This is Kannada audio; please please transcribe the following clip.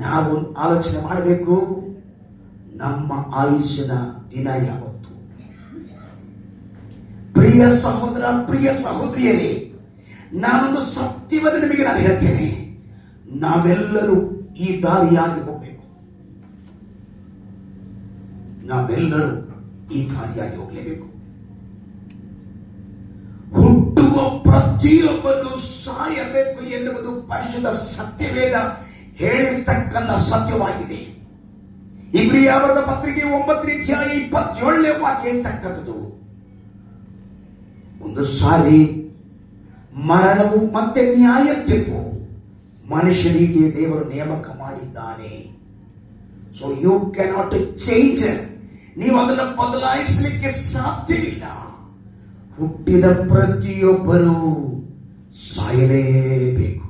ನಾವು ಆಲೋಚನೆ ಮಾಡಬೇಕು, ನಮ್ಮ ಆಯುಷ್ಯದ ದಿನ ಯಾವತ್ತು. ಪ್ರಿಯ ಸಹೋದರ, ಪ್ರಿಯ ಸಹೋದರಿಯರೇ, ನಾನೊಂದು ಸತ್ಯವನ್ನು ನಿಮಗೆ ನಾನು ಹೇಳ್ತೇನೆ. ನಾವೆಲ್ಲರೂ ಈ ದಾರಿಯಾಗಿ ಹೋಗಬೇಕು. ನಾವೆಲ್ಲರೂ ಈ ದಾರಿಯಾಗಿ ಹೋಗಲೇಬೇಕು. ಹುಟ್ಟುವ ಪ್ರತಿಯೊಬ್ಬನು ಸಾಯಬೇಕು ಎನ್ನುವುದು ಪರಿಶುದ್ಧ ಸತ್ಯವೇದ ಹೇಳಿರ್ತಕ್ಕಂಥ ಸತ್ಯವಾಗಿದೆ. ಇಬ್ರಿಯ ಬರೆದ ಪತ್ರಿಕೆ 9ನೇ ಅಧ್ಯಾಯ 27ನೇ ವಾಕ್ಯ ಹೇಳ್ತಕ್ಕಂಥದ್ದು, ಒಂದು ಸಾರಿ ಮರಣವು ಮತ್ತೆ ನ್ಯಾಯ ತೀರ್ಪು ಮನುಷ್ಯನಿಗೆ ದೇವರು ನೇಮಕ ಮಾಡಿದ್ದಾನೆ. So you cannot change. ನೀವು ಅದನ್ನು ಬದಲಾಯಿಸಲಿಕ್ಕೆ ಸಾಧ್ಯವಿಲ್ಲ. ಹುಟ್ಟಿದ ಪ್ರತಿಯೊಬ್ಬರೂ ಸಾಯಲೇಬೇಕು.